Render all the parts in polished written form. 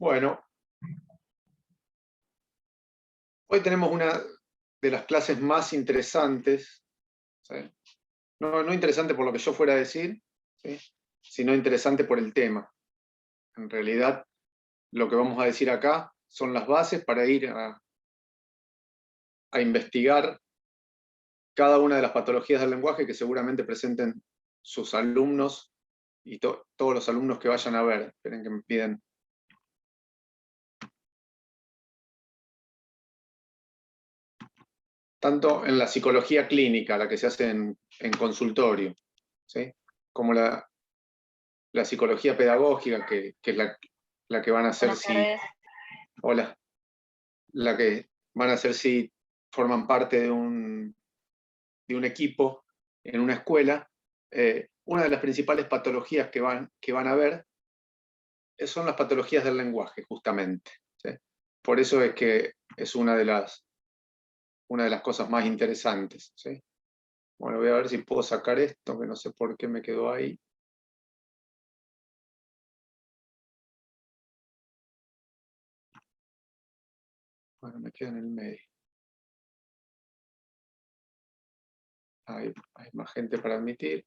Bueno, hoy tenemos una de las clases más interesantes, ¿sí? No interesante por lo que yo fuera a decir, ¿sí? Sino interesante por el tema. En realidad, lo que vamos a decir acá son las bases para ir a investigar cada una de las patologías del lenguaje que seguramente presenten sus alumnos y todos los alumnos que vayan a ver. Esperen que me piden. Tanto en la psicología clínica, la que se hace en consultorio, ¿sí? Como la psicología pedagógica, que es la que van a hacer si... Hola. La que van a hacer si forman parte de un equipo en una escuela. Una de las principales patologías que van a ver son las patologías del lenguaje, justamente, ¿sí? Por eso es que es una de las cosas más interesantes, ¿sí? Bueno, voy a ver si puedo sacar esto, que no sé por qué me quedó ahí. Bueno, me queda en el medio. Hay más gente para admitir.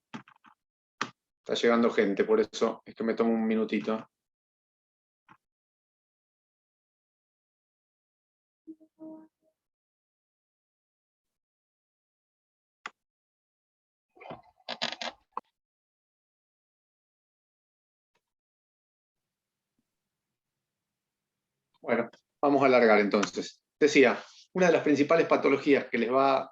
Está llegando gente, por eso es que me tomo un minutito. Bueno, vamos a alargar entonces. Decía, una de las principales patologías que les va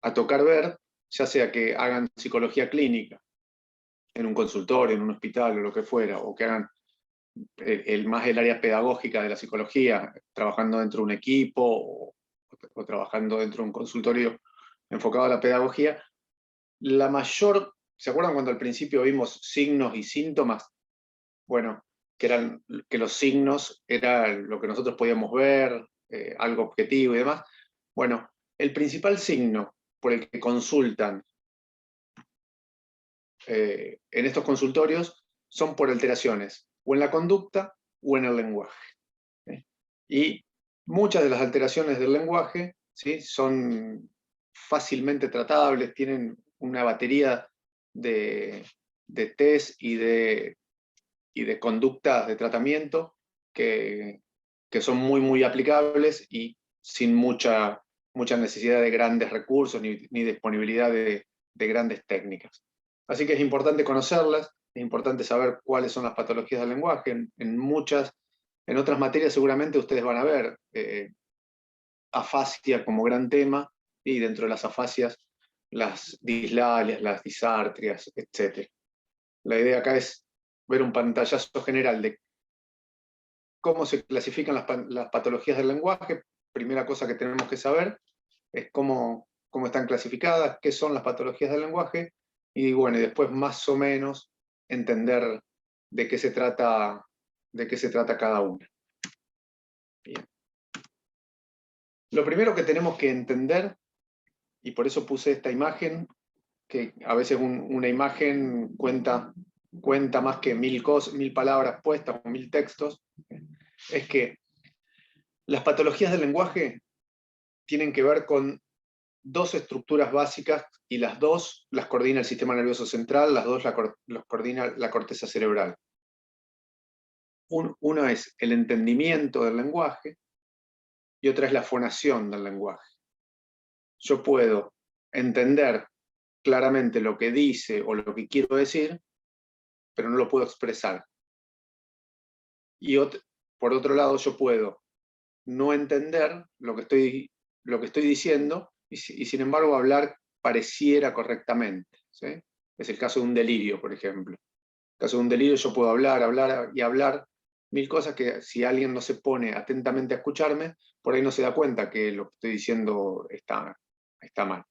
a tocar ver, ya sea que hagan psicología clínica en un consultorio, en un hospital o lo que fuera, o que hagan más el área pedagógica de la psicología, trabajando dentro de un equipo o trabajando dentro de un consultorio enfocado a la pedagogía, la mayor, ¿se acuerdan cuando al principio vimos signos y síntomas? Bueno, que los signos era lo que nosotros podíamos ver, algo objetivo y demás. Bueno, el principal signo por el que consultan en estos consultorios son por alteraciones, o en la conducta o en el lenguaje, ¿sí? Y muchas de las alteraciones del lenguaje, ¿sí?, son fácilmente tratables, tienen una batería de test y de conductas de tratamiento que son muy aplicables y sin mucha necesidad de grandes recursos ni disponibilidad de grandes técnicas. Así que es importante conocerlas, es importante saber cuáles son las patologías del lenguaje. En otras materias seguramente ustedes van a ver afasia como gran tema, y dentro de las afasias las dislalias, las disartrias, etc. La idea acá es ver un pantallazo general de cómo se clasifican las patologías del lenguaje. Primera cosa que tenemos que saber es cómo están clasificadas, qué son las patologías del lenguaje, y bueno, y después más o menos entender de qué se trata cada una. Bien. Lo primero que tenemos que entender, y por eso puse esta imagen, que a veces una imagen cuenta más que 1000 palabras puestas o 1000 textos, es que las patologías del lenguaje tienen que ver con dos estructuras básicas, y las dos las coordina el sistema nervioso central, las dos las coordina la corteza cerebral. Uno es el entendimiento del lenguaje y otra es la fonación del lenguaje. Yo puedo entender claramente lo que dice o lo que quiero decir, pero no lo puedo expresar. Y por otro lado, yo puedo no entender lo que estoy diciendo y sin embargo hablar pareciera correctamente, ¿sí? Es el caso de un delirio, por ejemplo. En el caso de un delirio yo puedo hablar y hablar 1000 cosas que, si alguien no se pone atentamente a escucharme, por ahí no se da cuenta que lo que estoy diciendo está mal.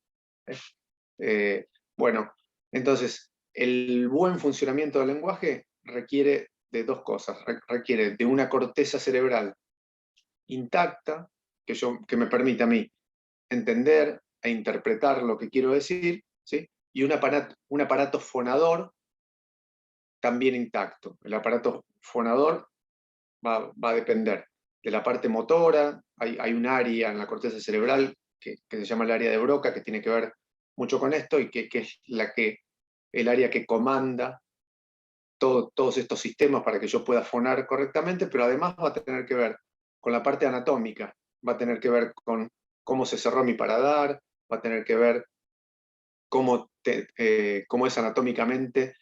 Bueno, entonces, el buen funcionamiento del lenguaje requiere de dos cosas. Requiere de una corteza cerebral intacta, que me permita a mí entender e interpretar lo que quiero decir, ¿sí? Y un aparato fonador también intacto. El aparato fonador va a depender de la parte motora. Hay un área en la corteza cerebral que se llama el área de Broca, que tiene que ver mucho con esto, y que es el área que comanda todos estos sistemas para que yo pueda fonar correctamente, pero además va a tener que ver con la parte anatómica, va a tener que ver con cómo se cerró mi paladar, va a tener que ver cómo es anatómicamente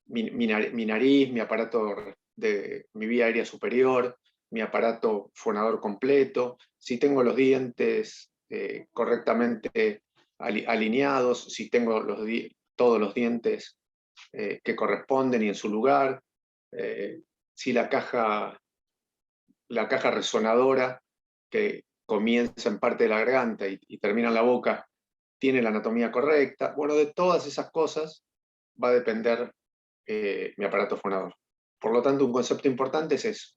mi nariz, mi aparato de mi vía aérea superior, mi aparato fonador completo, si tengo los dientes correctamente alineados, si tengo todos los dientes que corresponden y en su lugar, si la caja resonadora que comienza en parte de la garganta y termina en la boca tiene la anatomía correcta. Bueno, de todas esas cosas va a depender mi aparato fonador. Por lo tanto, un concepto importante es eso.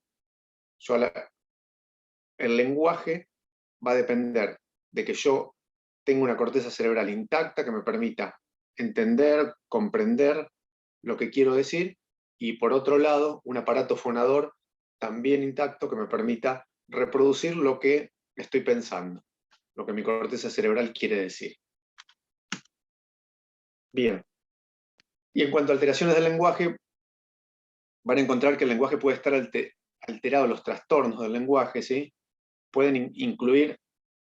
El lenguaje va a depender de que yo tenga una corteza cerebral intacta que me permita entender, comprender lo que quiero decir, y por otro lado, un aparato fonador también intacto que me permita reproducir lo que estoy pensando, lo que mi corteza cerebral quiere decir. Bien. Y en cuanto a alteraciones del lenguaje, van a encontrar que el lenguaje puede estar alterado, los trastornos del lenguaje, ¿sí? Pueden incluir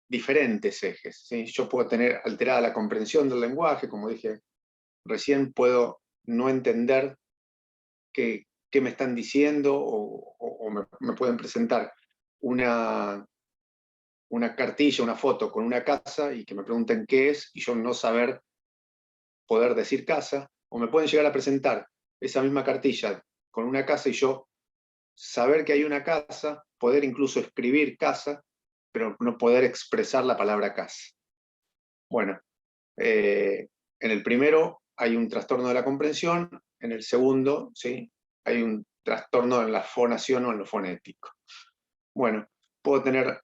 diferentes ejes, ¿sí? Yo puedo tener alterada la comprensión del lenguaje, como dije recién, puedo no entender qué me están diciendo, o me pueden presentar una cartilla, una foto con una casa y que me pregunten qué es, y yo no saber poder decir casa, o me pueden llegar a presentar esa misma cartilla con una casa y yo saber que hay una casa, poder incluso escribir casa, pero no poder expresar la palabra casa. Bueno, en el primero hay un trastorno de la comprensión, en el segundo, ¿sí?, hay un trastorno en la fonación o en lo fonético. Bueno, puedo tener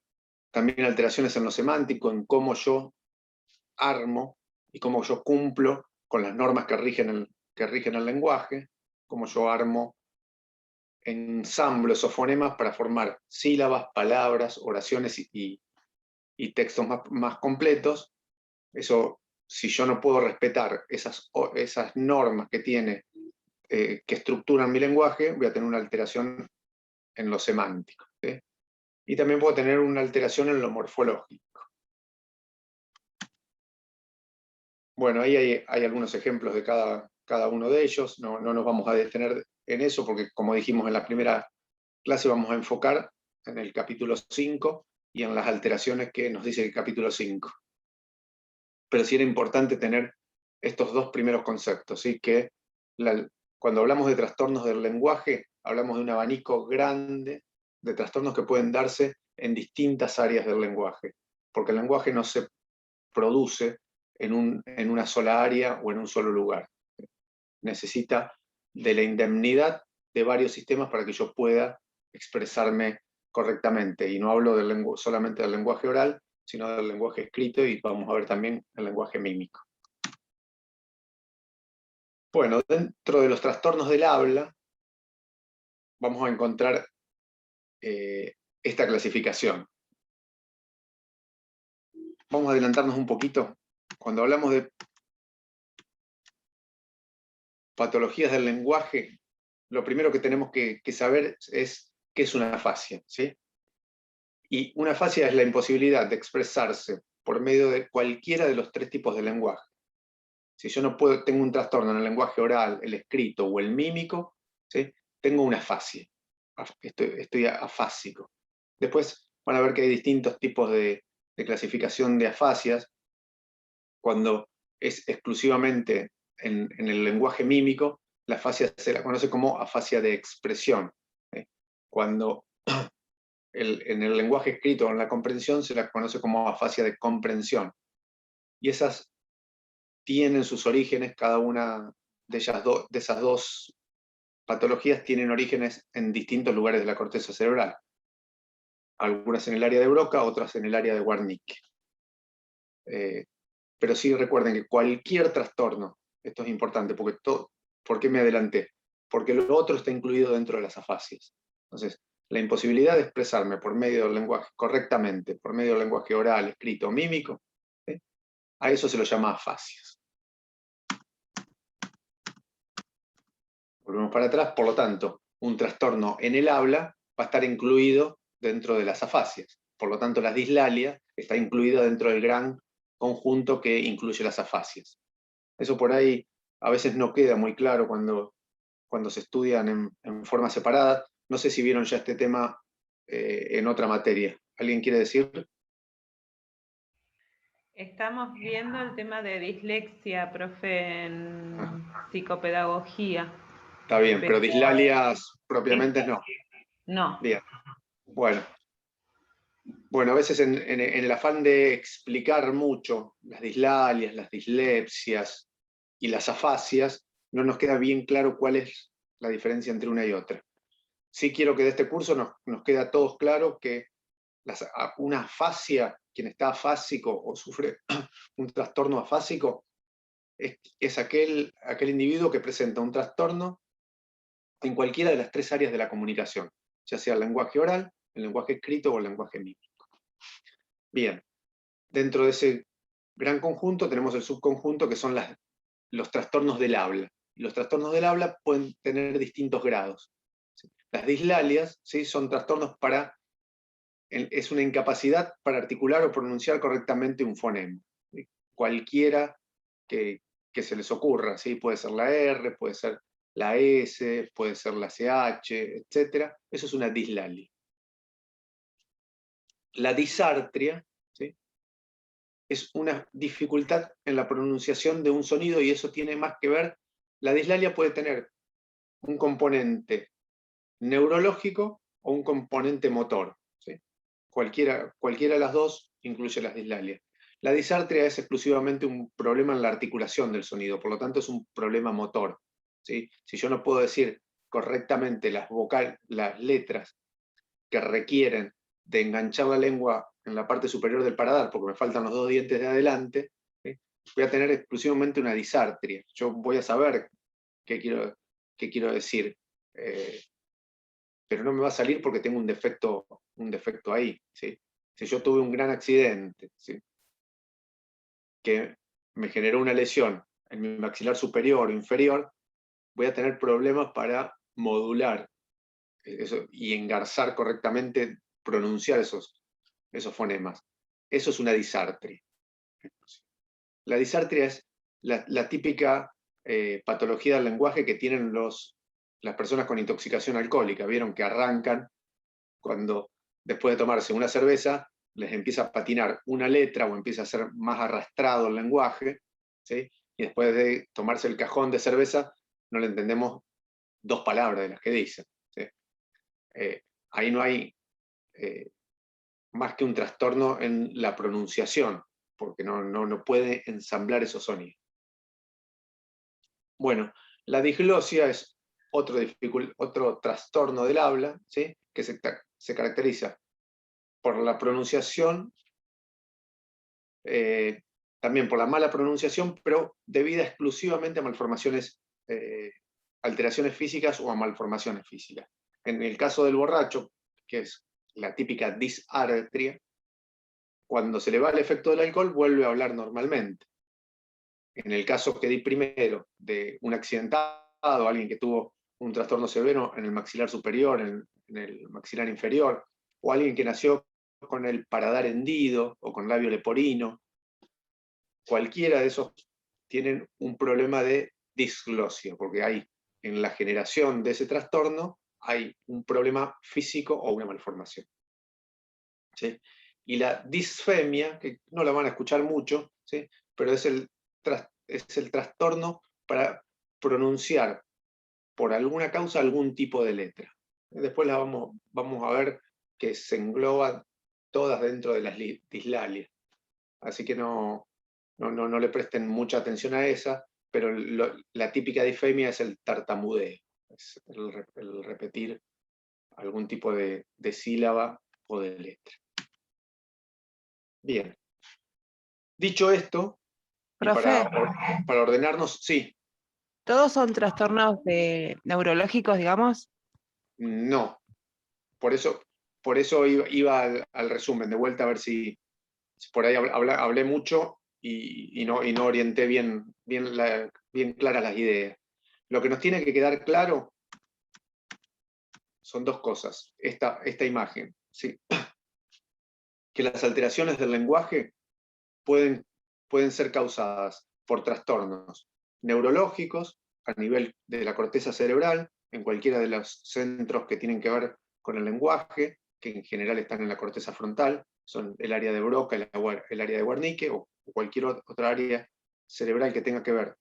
también alteraciones en lo semántico, en cómo yo armo y cómo yo cumplo con las normas que rigen el lenguaje, cómo yo armo ensamblos o fonemas para formar sílabas, palabras, oraciones y textos más completos. Eso, si yo no puedo respetar esas normas que tiene, que estructuran mi lenguaje, voy a tener una alteración en lo semántico, ¿sí? Y también puedo tener una alteración en lo morfológico. Bueno, ahí hay algunos ejemplos de cada uno de ellos. No nos vamos a detener en eso porque, como dijimos en la primera clase, vamos a enfocar en el capítulo 5 y en las alteraciones que nos dice el capítulo 5. Pero sí era importante tener estos dos primeros conceptos, ¿sí? Que cuando hablamos de trastornos del lenguaje, hablamos de un abanico grande de trastornos que pueden darse en distintas áreas del lenguaje, porque el lenguaje no se produce en una sola área o en un solo lugar. Necesita de la indemnidad de varios sistemas para que yo pueda expresarme correctamente. Y no hablo solamente del lenguaje oral, sino del lenguaje escrito, y vamos a ver también el lenguaje mímico. Bueno, dentro de los trastornos del habla, vamos a encontrar esta clasificación. Vamos a adelantarnos un poquito. Cuando hablamos de patologías del lenguaje, lo primero que tenemos que saber es qué es una afasia, ¿sí? Y una afasia es la imposibilidad de expresarse por medio de cualquiera de los tres tipos de lenguaje. Si yo no tengo un trastorno en el lenguaje oral, el escrito o el mímico, ¿sí?, tengo una afasia. Estoy afásico. Después van a ver que hay distintos tipos de clasificación de afasias. Cuando es exclusivamente en el lenguaje mímico, la afasia se la conoce como afasia de expresión. Cuando en el lenguaje escrito o en la comprensión se la conoce como afasia de comprensión. Y esas tienen sus orígenes, cada una de esas dos patologías tienen orígenes en distintos lugares de la corteza cerebral. Algunas en el área de Broca, otras en el área de Wernicke. Pero sí recuerden que cualquier trastorno, esto es importante, ¿por qué me adelanté? porque lo otro está incluido dentro de las afasias. Entonces, la imposibilidad de expresarme por medio del lenguaje correctamente, por medio del lenguaje oral, escrito, mímico, ¿sí? A eso se lo llama afasias. Volvemos para atrás, por lo tanto, un trastorno en el habla va a estar incluido dentro de las afasias. Por lo tanto, la dislalia está incluida dentro del gran conjunto que incluye las afasias. Eso por ahí a veces no queda muy claro cuando se estudian en forma separada. No sé si vieron ya este tema en otra materia. ¿Alguien quiere decir? Estamos viendo el tema de dislexia, profe, en psicopedagogía. Está bien, pero dislalias propiamente no. No. Bien. Bueno, a veces en el afán de explicar mucho las dislalias, las dislepsias y las afasias, no nos queda bien claro cuál es la diferencia entre una y otra. Sí quiero que de este curso nos quede a todos claro que una afasia, quien está afásico o sufre un trastorno afásico, es aquel individuo que presenta un trastorno en cualquiera de las tres áreas de la comunicación, ya sea el lenguaje oral, el lenguaje escrito o el lenguaje mímico. Bien, dentro de ese gran conjunto tenemos el subconjunto que son los trastornos del habla. Los trastornos del habla pueden tener distintos grados. Las dislalias, ¿sí?, son trastornos es una incapacidad para articular o pronunciar correctamente un fonema. ¿Sí? Cualquiera que se les ocurra, ¿sí? Puede ser la R, puede ser la S, puede ser la CH, etc. Eso es una dislalia. La disartria, ¿sí?, es una dificultad en la pronunciación de un sonido y eso tiene más que ver, la dislalia puede tener un componente neurológico o un componente motor. ¿Sí? Cualquiera de las dos incluye las dislalias. La disartria es exclusivamente un problema en la articulación del sonido, por lo tanto es un problema motor. ¿Sí? Si yo no puedo decir correctamente las letras que requieren de enganchar la lengua en la parte superior del paladar, porque me faltan los dos dientes de adelante, ¿sí?, voy a tener exclusivamente una disartria. Yo voy a saber qué quiero decir, pero no me va a salir porque tengo un defecto ahí. ¿Sí? Si yo tuve un gran accidente, ¿sí?, que me generó una lesión en mi maxilar superior o inferior, voy a tener problemas para modular eso y engarzar correctamente, pronunciar esos fonemas. Eso es una disartria. La disartria es la típica patología del lenguaje que tienen las personas con intoxicación alcohólica. Vieron que arrancan cuando después de tomarse una cerveza les empieza a patinar una letra o empieza a ser más arrastrado el lenguaje, ¿sí? Y después de tomarse el cajón de cerveza no le entendemos dos palabras de las que dicen. ¿Sí? Ahí no hay más que un trastorno en la pronunciación, porque no puede ensamblar esos sonidos. Bueno, la diglosia es otro trastorno del habla, ¿sí?, que se caracteriza por la pronunciación, también por la mala pronunciación, pero debida exclusivamente a malformaciones, alteraciones físicas o a malformaciones físicas. En el caso del borracho, que es la típica disartria, cuando se le va el efecto del alcohol vuelve a hablar normalmente. En el caso que di primero de un accidentado, alguien que tuvo un trastorno severo en el maxilar superior, en el maxilar inferior, o alguien que nació con el paladar hendido o con labio leporino, cualquiera de esos tienen un problema de disglosia, porque hay en la generación de ese trastorno hay un problema físico o una malformación. ¿Sí? Y la disfemia, que no la van a escuchar mucho, ¿sí?, pero es el trastorno para pronunciar por alguna causa algún tipo de letra. Después la vamos a ver que se engloban todas dentro de las dislalias. Así que no le presten mucha atención a esa, pero la típica disfemia es el tartamudeo, es el repetir algún tipo de sílaba o de letra. Bien. Dicho esto, y Profe, para ordenarnos, sí. ¿Todos son trastornos neurológicos, digamos? No, por eso iba al resumen, de vuelta a ver si por ahí hablé mucho y no orienté bien claras las ideas. Lo que nos tiene que quedar claro son dos cosas. Esta imagen, ¿sí? Que las alteraciones del lenguaje pueden ser causadas por trastornos neurológicos a nivel de la corteza cerebral, en cualquiera de los centros que tienen que ver con el lenguaje, que en general están en la corteza frontal, son el área de Broca, el área de Wernicke, o cualquier otra área cerebral que tenga que ver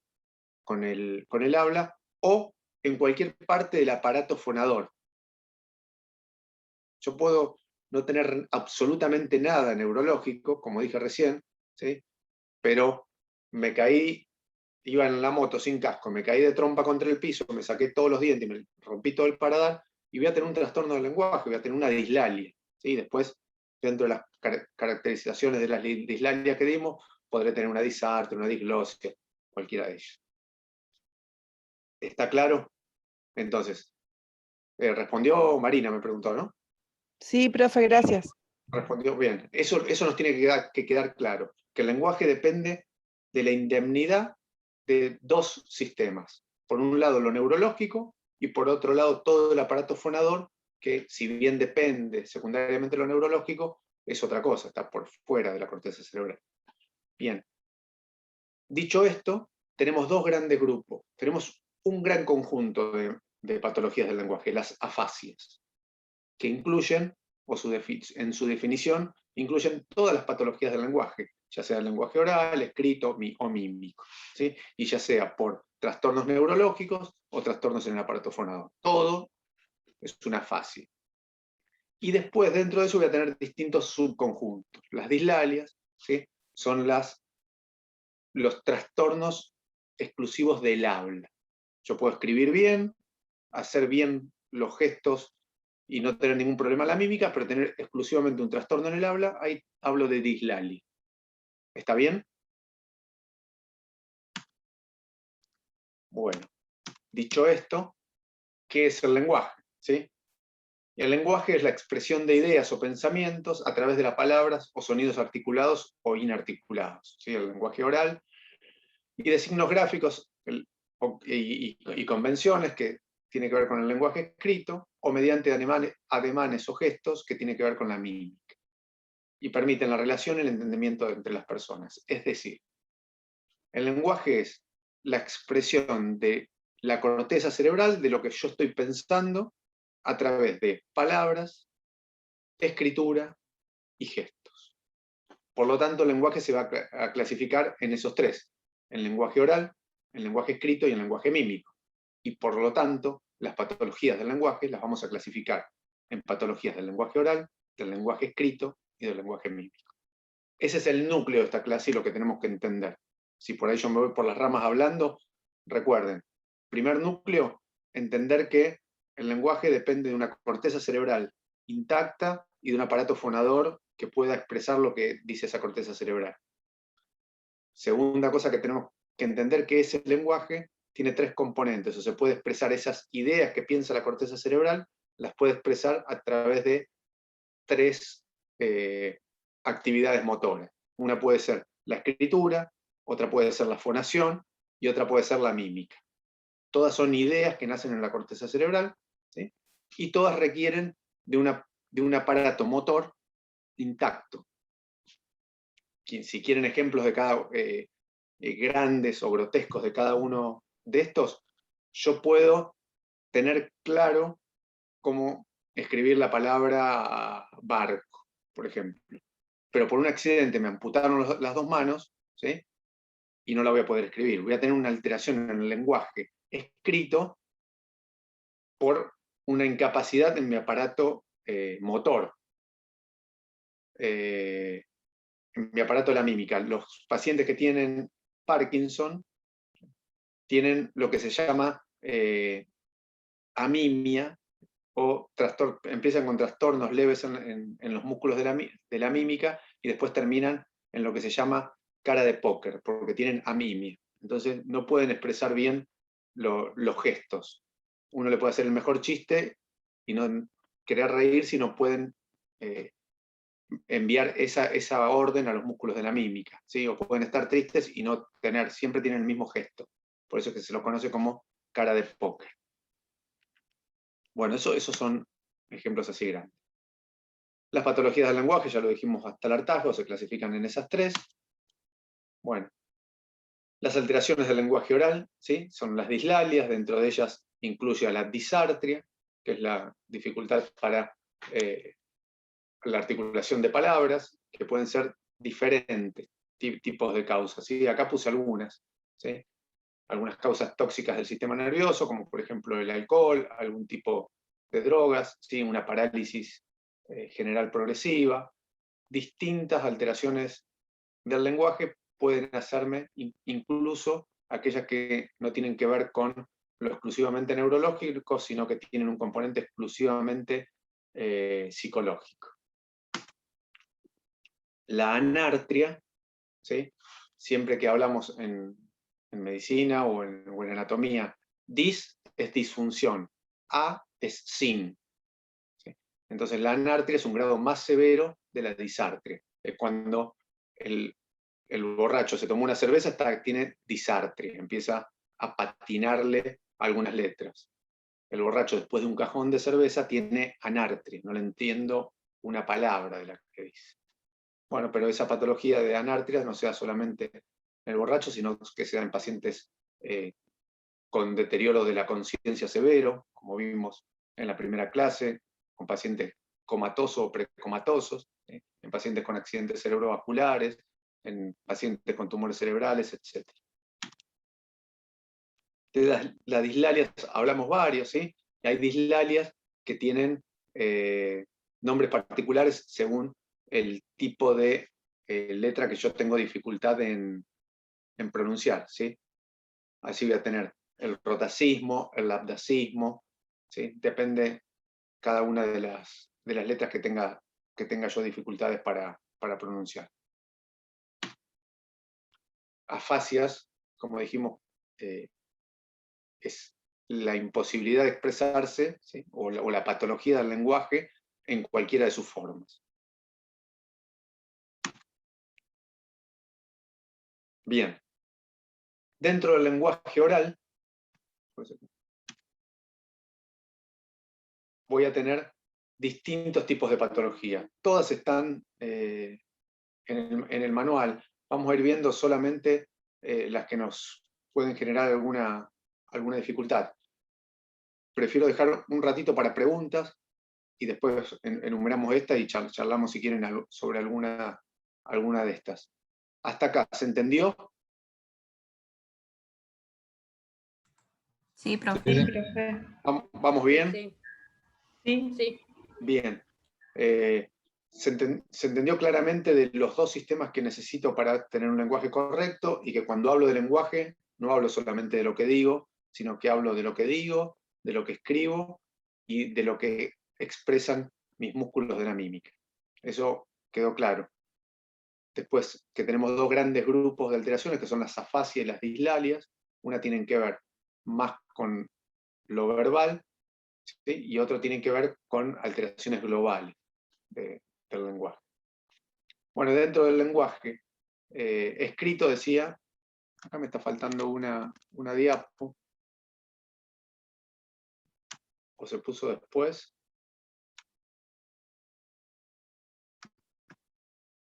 con el habla, o en cualquier parte del aparato fonador. Yo puedo no tener absolutamente nada neurológico, como dije recién, ¿sí? Pero me caí, iba en la moto sin casco, me caí de trompa contra el piso, me saqué todos los dientes, me rompí todo el paladar, y voy a tener un trastorno del lenguaje, voy a tener una dislalia, ¿sí? Después, dentro de las caracterizaciones de las dislalias que dimos, podré tener una disartria, una disglosia, cualquiera de ellas. ¿Está claro? Entonces, respondió Marina, me preguntó, ¿no? Sí, profe, gracias. Respondió bien. Eso nos tiene que quedar claro, que el lenguaje depende de la indemnidad de dos sistemas. Por un lado lo neurológico y por otro lado todo el aparato fonador, que si bien depende secundariamente de lo neurológico, es otra cosa, está por fuera de la corteza cerebral. Bien. Dicho esto, tenemos dos grandes grupos. Tenemos un gran conjunto de patologías del lenguaje, las afasias, que incluyen, en su definición, incluyen todas las patologías del lenguaje, ya sea el lenguaje oral, escrito o mímico, ¿sí? Y ya sea por trastornos neurológicos o trastornos en el aparato fonador. Todo es una afasia. Y después, dentro de eso, voy a tener distintos subconjuntos. Las dislalias, ¿sí? Son los trastornos exclusivos del habla. Yo puedo escribir bien, hacer bien los gestos y no tener ningún problema en la mímica, pero tener exclusivamente un trastorno en el habla, ahí hablo de dislalia. ¿Está bien? Bueno, dicho esto, ¿qué es el lenguaje? ¿Sí? El lenguaje es la expresión de ideas o pensamientos a través de las palabras o sonidos articulados o inarticulados. ¿Sí? El lenguaje oral y de signos gráficos y convenciones que tiene que ver con el lenguaje escrito, o mediante ademanes o gestos que tiene que ver con la mímica, y permiten la relación y el entendimiento entre las personas. Es decir, el lenguaje es la expresión de la corteza cerebral de lo que yo estoy pensando a través de palabras, escritura y gestos. Por lo tanto, el lenguaje se va a clasificar en esos tres: el lenguaje oral, el lenguaje escrito y el lenguaje mímico. Y por lo tanto, las patologías del lenguaje las vamos a clasificar en patologías del lenguaje oral, del lenguaje escrito y del lenguaje mímico. Ese es el núcleo de esta clase y lo que tenemos que entender. Si por ahí yo me voy por las ramas hablando, recuerden, primer núcleo, entender que el lenguaje depende de una corteza cerebral intacta y de un aparato fonador que pueda expresar lo que dice esa corteza cerebral. Segunda cosa que tenemos que entender, que es el lenguaje, tiene tres componentes, o se puede expresar esas ideas que piensa la corteza cerebral, las puede expresar a través de tres actividades motoras. Una puede ser la escritura, otra puede ser la fonación y otra puede ser la mímica. Todas son ideas que nacen en la corteza cerebral, ¿sí? Y todas requieren de un aparato motor intacto. Si quieren ejemplos de cada grandes o grotescos de cada uno de estos, yo puedo tener claro cómo escribir la palabra barco, por ejemplo. Pero por un accidente me amputaron las dos manos, ¿sí? Y no la voy a poder escribir. Voy a tener una alteración en el lenguaje escrito por una incapacidad en mi aparato motor, en mi aparato de la mímica. Los pacientes que tienen Parkinson tienen lo que se llama amimia, o empiezan con trastornos leves en los músculos de la mímica y después terminan en lo que se llama cara de póker, porque tienen amimia. Entonces no pueden expresar bien los gestos. Uno le puede hacer el mejor chiste y no querer reír si no pueden enviar esa orden a los músculos de la mímica, ¿sí? O pueden estar tristes y no tener, siempre tienen el mismo gesto. Por eso es que se lo conoce como cara de póker. Bueno, esos son ejemplos así grandes. Las patologías del lenguaje, ya lo dijimos hasta el hartazgo, se clasifican en esas tres. Bueno, las alteraciones del lenguaje oral, ¿sí? Son las dislalias, dentro de ellas incluye a la disartria, que es la dificultad para la articulación de palabras, que pueden ser diferentes tipos de causas, ¿sí? Acá puse algunas, ¿sí? Algunas causas tóxicas del sistema nervioso, como por ejemplo el alcohol, algún tipo de drogas, ¿sí? Una parálisis general progresiva. Distintas alteraciones del lenguaje pueden hacerme, incluso aquellas que no tienen que ver con lo exclusivamente neurológico, sino que tienen un componente exclusivamente psicológico. La anartria, ¿sí? Siempre que hablamos en medicina o en anatomía, dis es disfunción, a es sin. ¿Sí? Entonces la anartria es un grado más severo de la disartria. Es cuando el borracho se tomó una cerveza, tiene disartria, empieza a patinarle algunas letras. El borracho después de un cajón de cerveza tiene anartria, no le entiendo una palabra de la que dice. Bueno, pero esa patología de anartria no sea solamente en el borracho, sino que sea en pacientes con deterioro de la conciencia severo, como vimos en la primera clase, con pacientes comatosos o precomatosos, en pacientes con accidentes cerebrovasculares, en pacientes con tumores cerebrales, etc. De las dislalias hablamos varios, ¿sí? Y hay dislalias que tienen nombres particulares según el tipo de letra que yo tengo dificultad en pronunciar, ¿sí? Así voy a tener el rotacismo, el labdacismo, ¿sí? Depende cada una de las letras que tenga yo dificultades para pronunciar. Afasias, como dijimos, es la imposibilidad de expresarse, ¿sí? o la patología del lenguaje en cualquiera de sus formas. Bien. Dentro del lenguaje oral, voy a tener distintos tipos de patología. Todas están en el manual. Vamos a ir viendo solamente las que nos pueden generar alguna dificultad. Prefiero dejar un ratito para preguntas y después enumeramos esta y charlamos si quieren sobre alguna de estas. ¿Hasta acá se entendió? Sí, profe. Sí, profe. ¿Vamos bien? Sí. Sí. Bien. Se entendió claramente de los dos sistemas que necesito para tener un lenguaje correcto, y que cuando hablo de lenguaje no hablo solamente de lo que digo, sino que hablo de lo que digo, de lo que escribo y de lo que expresan mis músculos de la mímica. Eso quedó claro. Después, que tenemos dos grandes grupos de alteraciones, que son las afasias y las dislalias. Una tienen que ver más con lo verbal, ¿sí? Y otro tienen que ver con alteraciones globales del lenguaje. Bueno, dentro del lenguaje escrito decía, acá me está faltando una diapo, o se puso después.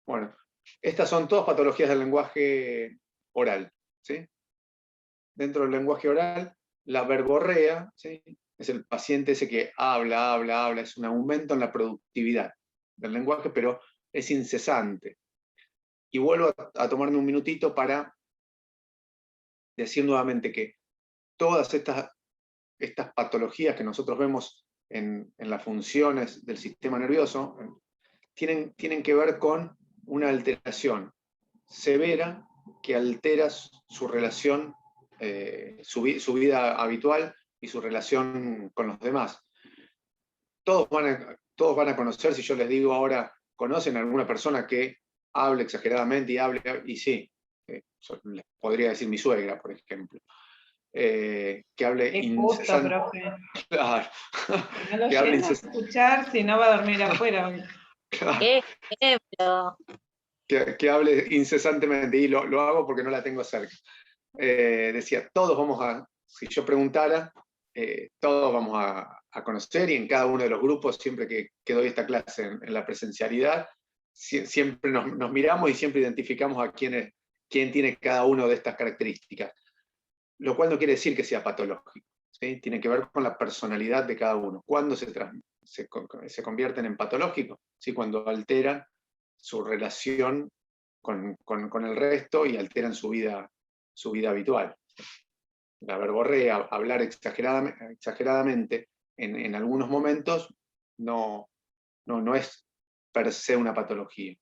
Bueno, estas son todas patologías del lenguaje oral, ¿sí? Dentro del lenguaje oral, la verborrea, ¿sí? Es el paciente ese que habla, es un aumento en la productividad del lenguaje, pero es incesante. Y vuelvo a tomarme un minutito para decir nuevamente que todas estas patologías que nosotros vemos en las funciones del sistema nervioso tienen que ver con una alteración severa que altera su relación, su vida habitual y su relación con los demás. Todos van a conocer, si yo les digo ahora, ¿conocen a alguna persona que hable exageradamente y hable? Y sí, les podría decir mi suegra, por ejemplo. que hable Es justo, incesante. profe. Claro. No lo Que hable llego a escuchar, si no va a dormir afuera hoy. claro, ¡Qué ejemplo! que hable incesantemente, y lo hago porque no la tengo cerca. Decía, todos vamos a, si yo preguntara, todos vamos a conocer, y en cada uno de los grupos, siempre que doy esta clase en la presencialidad, siempre nos miramos y siempre identificamos a quién tiene cada uno de estas características. Lo cual no quiere decir que sea patológico, ¿sí? Tiene que ver con la personalidad de cada uno. ¿Cuándo se convierten en patológicos? ¿Sí? Cuando alteran su relación con el resto y alteran su vida habitual. La verborrea, hablar exageradamente en algunos momentos, no es per se una patología.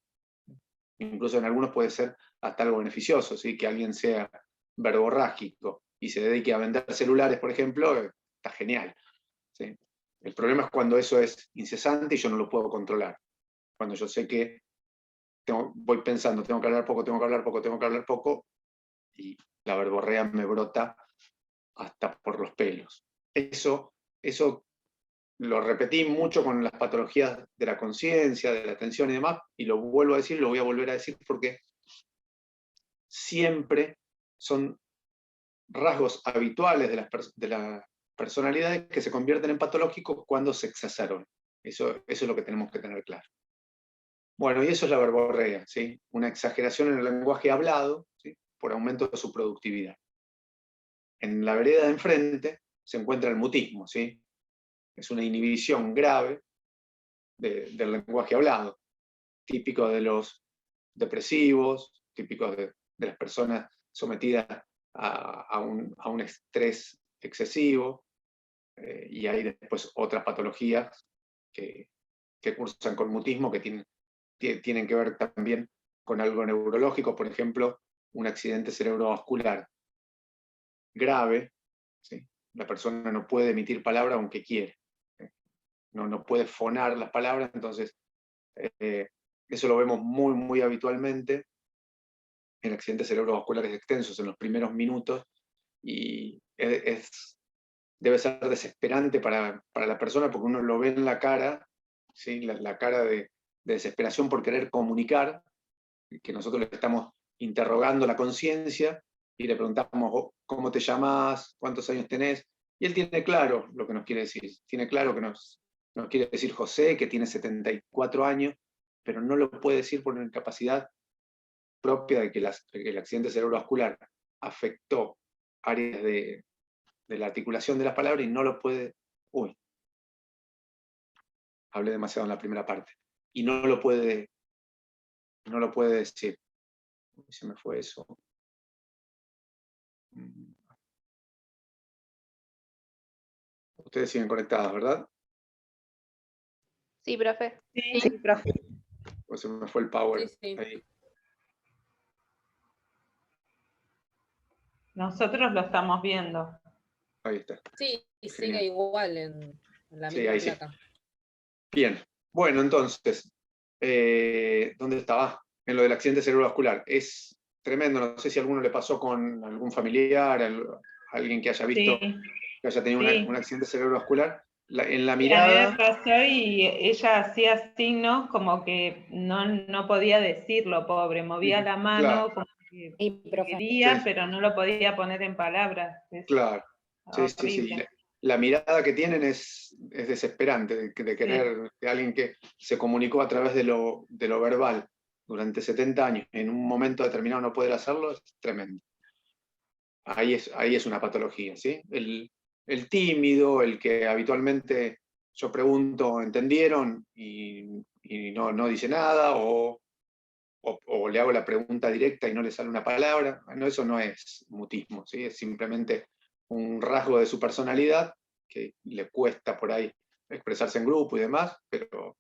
Incluso en algunos puede ser hasta algo beneficioso, ¿sí? Que alguien sea verborrágico y se dedique a vender celulares, por ejemplo, está genial, ¿sí? El problema es cuando eso es incesante y yo no lo puedo controlar. Cuando yo sé que voy pensando, tengo que hablar poco, tengo que hablar poco, tengo que hablar poco, y la verborrea me brota hasta por los pelos. Eso lo repetí mucho con las patologías de la conciencia, de la atención y demás, y lo vuelvo a decir, lo voy a volver a decir porque siempre son rasgos habituales de las personalidades que se convierten en patológicos cuando se exacerban. Eso es lo que tenemos que tener claro. Bueno, y eso es la verborrea, ¿sí? Una exageración en el lenguaje hablado, ¿sí? Por aumento de su productividad. En la vereda de enfrente se encuentra el mutismo, ¿sí? Es una inhibición grave del lenguaje hablado, típico de los depresivos, típico de las personas sometidas a un estrés excesivo, y hay después otras patologías que cursan con mutismo, que tienen que ver también con algo neurológico, por ejemplo, un accidente cerebrovascular grave, ¿sí? La persona no puede emitir palabra aunque quiere, ¿sí? No puede fonar las palabras, entonces eso lo vemos muy, muy habitualmente en accidentes cerebrovasculares extensos en los primeros minutos, y debe ser desesperante para la persona, porque uno lo ve en la cara, ¿sí? La cara de desesperación por querer comunicar, que nosotros le estamos interrogando la conciencia y le preguntamos, oh, ¿cómo te llamas? ¿Cuántos años tenés? Y él tiene claro lo que nos quiere decir. Tiene claro que nos quiere decir José, que tiene 74 años, pero no lo puede decir por una incapacidad propia de que el accidente cerebrovascular afectó áreas de la articulación de las palabras y no lo puede. Uy, hablé demasiado en la primera parte. Y no lo puede decir. Se me fue eso. Ustedes siguen conectados, ¿verdad? Sí, profe. Sí, profe. Pues se me fue el power. Sí, sí. Ahí. Nosotros lo estamos viendo. Ahí está. Sí, Genial. sigue igual en la Sí, misma ahí sí. placa. Bien. Bueno, entonces, ¿dónde estaba? En lo del accidente cerebrovascular. Es tremendo. No sé si a alguno le pasó con algún familiar, alguien que haya visto, Sí. que haya tenido Sí. un accidente cerebrovascular. En la Sí, mirada. a mí me pasó y ella hacía signos como que no podía decirlo, pobre. Movía la mano Claro. como que Y, profe. quería, Sí. pero no lo podía poner en palabras. Es Claro. Sí, sí, sí. horrible. La mirada que tienen es desesperante, de querer, de alguien que se comunicó a través de lo verbal durante 70 años, en un momento determinado no poder hacerlo, es tremendo. Ahí es una patología, ¿sí? El tímido, el que habitualmente yo pregunto, ¿entendieron? Y no dice nada, o le hago la pregunta directa y no le sale una palabra. Bueno, eso no es mutismo, ¿sí? Es simplemente un rasgo de su personalidad que le cuesta por ahí expresarse en grupo y demás, pero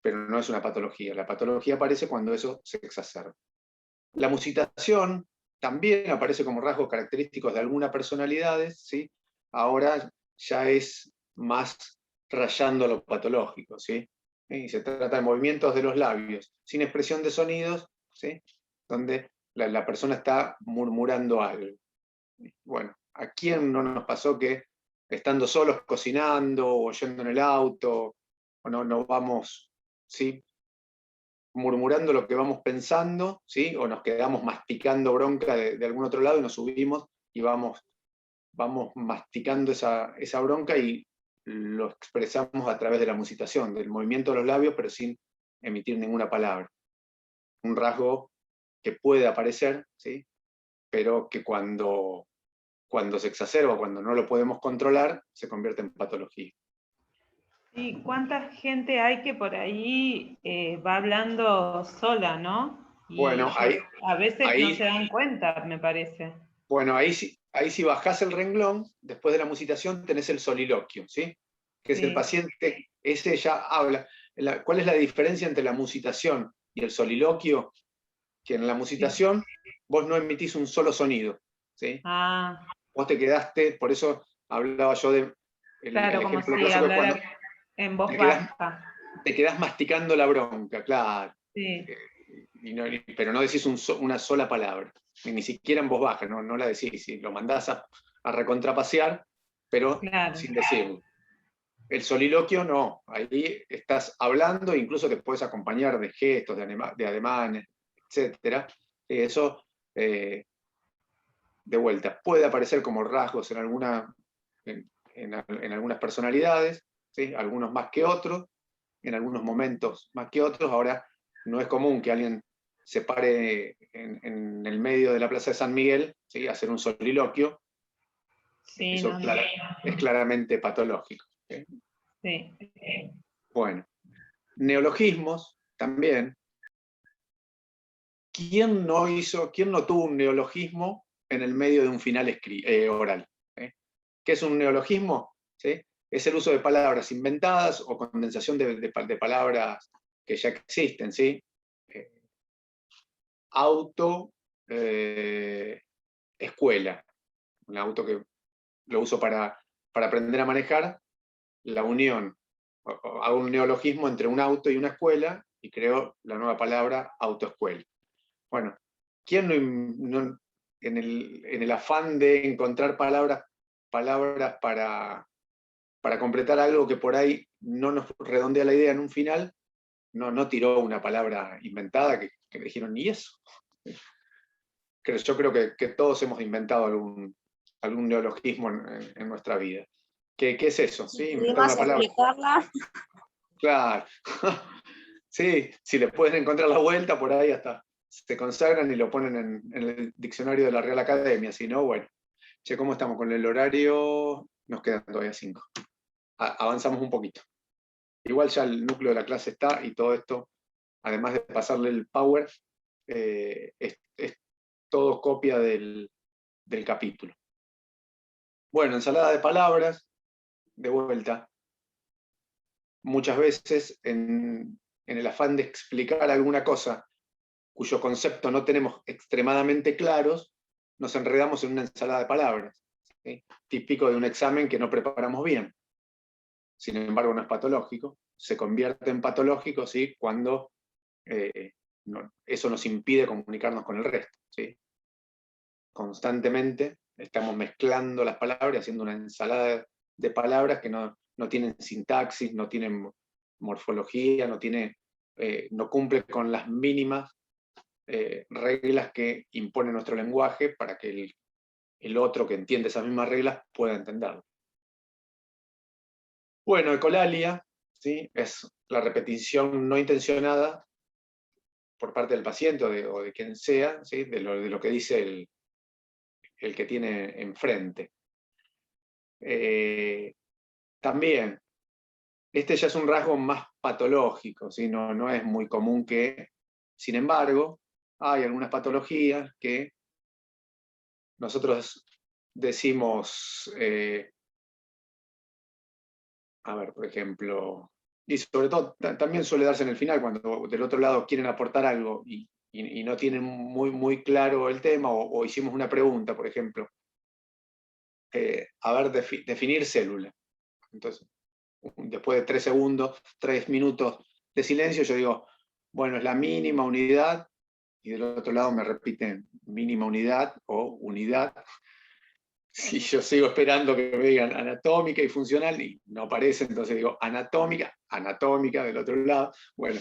no es una patología. La patología aparece cuando eso se exacerba. La musitación también aparece como rasgos característicos de algunas personalidades, ¿sí? Ahora ya es más rayando lo patológico, ¿sí? Y se trata de movimientos de los labios, sin expresión de sonidos, ¿sí? Donde la persona está murmurando algo. Bueno, ¿A quién no nos pasó que estando solos cocinando o yendo en el auto, o no vamos, ¿sí?, murmurando lo que vamos pensando, ¿sí?, o nos quedamos masticando bronca de algún otro lado y nos subimos y vamos masticando esa bronca y lo expresamos a través de la musitación, del movimiento de los labios, pero sin emitir ninguna palabra. Un rasgo que puede aparecer, ¿sí?, pero que cuando se exacerba, cuando no lo podemos controlar, se convierte en patología. ¿Y cuánta gente hay que por ahí va hablando sola, ¿no? Y Bueno, a veces ahí, no se dan cuenta, me parece. bueno, ahí si bajás el renglón, después de la musitación tenés el soliloquio, ¿sí?, que es el Sí. paciente, ese ya habla. ¿Cuál es la diferencia entre la musitación y el soliloquio? Que en la musitación vos no emitís un solo sonido, ¿sí? Ah, Vos te quedaste, por eso hablaba yo de claro, el como ejemplo si clásico es cuando hablara en voz te baja. quedás masticando la bronca, claro. Sí, Pero no decís una sola palabra, ni siquiera en voz baja, no la decís, lo mandás a recontrapasear, pero claro. sin decirlo. El soliloquio no, ahí estás hablando, incluso te puedes acompañar de gestos, de ademanes, etc. Eso, de vuelta, puede aparecer como rasgos en algunas personalidades, ¿sí?, algunos más que otros, en algunos momentos más que otros. Ahora, no es común que alguien se pare en el medio de la Plaza de San Miguel, ¿sí?, a hacer un soliloquio. Sí, Eso no, es claramente patológico, ¿sí? sí. Bueno, neologismos también. ¿Quién no tuvo un neologismo en el medio de un final oral? ¿Qué es un neologismo? ¿Sí? Es el uso de palabras inventadas o condensación de palabras que ya existen, ¿sí? Auto, escuela. Un auto que lo uso para aprender a manejar, la unión. Hago un neologismo entre un auto y una escuela y creo la nueva palabra autoescuela. Bueno, ¿quién en el afán de encontrar palabras para completar algo que por ahí no nos redondea la idea en un final, no tiró una palabra inventada que dijeron, ¿y eso? Yo creo que todos hemos inventado algún neologismo en nuestra vida. ¿Qué es eso? ¿Sí? Inventar una ¿Pudimos palabra. explicarla? Claro. Sí, si le pueden encontrar la vuelta, por ahí hasta se consagran y lo ponen en el diccionario de la Real Academia. Si no, bueno. Che, ¿cómo estamos con el horario? Nos quedan todavía 5. Avanzamos un poquito. Igual ya el núcleo de la clase está y todo esto, además de pasarle el power, es todo copia del capítulo. Bueno, ensalada de palabras, de vuelta. Muchas veces en el afán de explicar alguna cosa cuyo concepto no tenemos extremadamente claros, nos enredamos en una ensalada de palabras, ¿sí? Típico de un examen que no preparamos bien. Sin embargo, no es patológico. Se convierte en patológico, ¿sí?, cuando eso nos impide comunicarnos con el resto, ¿sí? Constantemente estamos mezclando las palabras, haciendo una ensalada de palabras que no tienen sintaxis, no tienen morfología, no cumple con las mínimas reglas que impone nuestro lenguaje para que el otro que entiende esas mismas reglas pueda entenderlo. Bueno, ecolalia, ¿sí?, es la repetición no intencionada por parte del paciente o de quien sea, ¿sí?, de lo que dice el que tiene enfrente. También, este ya es un rasgo más patológico, ¿sí? No es muy común que, sin embargo, hay algunas patologías que nosotros decimos, a ver, por ejemplo, y sobre todo también suele darse en el final, cuando del otro lado quieren aportar algo y no tienen muy claro el tema, o hicimos una pregunta, por ejemplo, a ver, definir célula. Entonces, después de 3 segundos, 3 minutos de silencio, yo digo, bueno, es la mínima unidad, y del otro lado me repiten mínima unidad o unidad. si yo sigo esperando que me digan anatómica y funcional y no aparece, entonces digo anatómica, anatómica del otro lado. Bueno,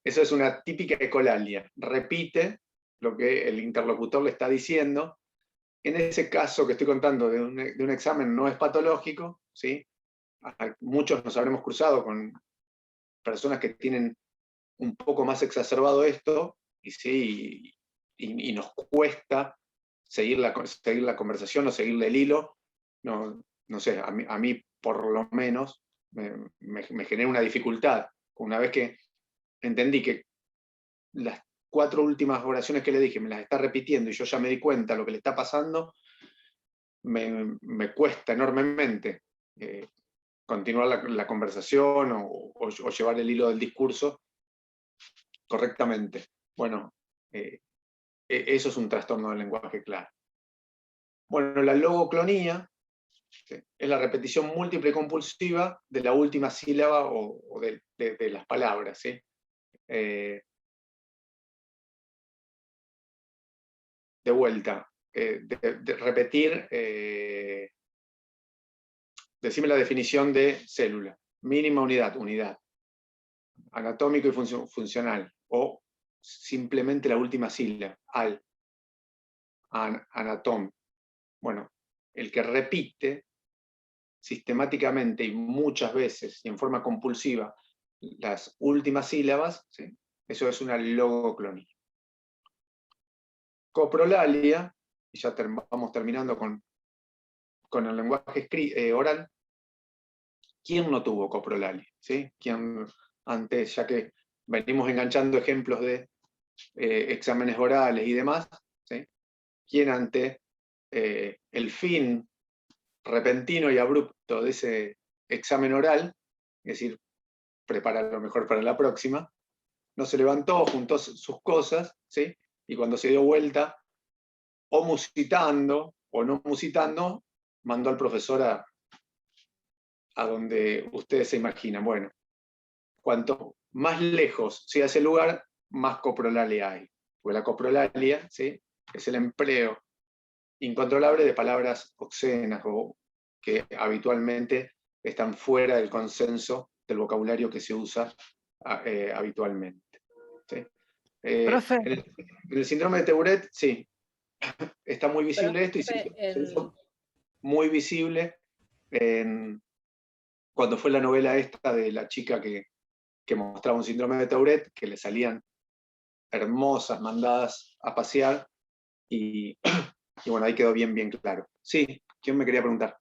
eso es una típica ecolalia. Repite lo que el interlocutor le está diciendo. En ese caso que estoy contando de un examen no es patológico, ¿sí? Muchos nos habremos cruzado con personas que tienen un poco más exacerbado esto, y sí, y nos cuesta seguir la conversación o seguirle el hilo. No sé, a mí por lo menos me genera una dificultad. Una vez que entendí que las 4 últimas oraciones que le dije me las está repitiendo y yo ya me di cuenta de lo que le está pasando, me cuesta enormemente continuar la conversación o llevar el hilo del discurso correctamente. Bueno, eso es un trastorno del lenguaje claro. Bueno, la logoclonía, ¿sí?, es la repetición múltiple y compulsiva de la última sílaba o de las palabras, ¿sí? De vuelta, de repetir, decime la definición de célula. Mínima unidad, unidad. Anatómico y funcional. O simplemente la última sílaba, anatom. Bueno, el que repite sistemáticamente y muchas veces y en forma compulsiva las últimas sílabas, ¿sí?, eso es una logoclonía. Coprolalia, y ya vamos terminando con el lenguaje oral. ¿Quién no tuvo coprolalia? ¿Sí? ¿Quién antes, ya que venimos enganchando ejemplos de exámenes orales y demás, ¿sí?, ¿quién ante el fin repentino y abrupto de ese examen oral, es decir, preparar lo mejor para la próxima, no se levantó, juntó sus cosas, ¿sí?, y cuando se dio vuelta, o musitando o no musitando, mandó al profesor a donde ustedes se imaginan? Bueno, cuanto más lejos sea ese lugar, más coprolalia hay. Porque la coprolalia, ¿sí?, es el empleo incontrolable de palabras obscenas o que habitualmente están fuera del consenso del vocabulario que se usa habitualmente, ¿sí? Profe. En el síndrome de Tourette, sí, está muy visible esto, y se hizo muy visible cuando fue la novela esta de la chica que mostraba un síndrome de Tourette, que le salían hermosas mandadas a pasear, y bueno, ahí quedó bien claro. Sí, ¿quién me quería preguntar?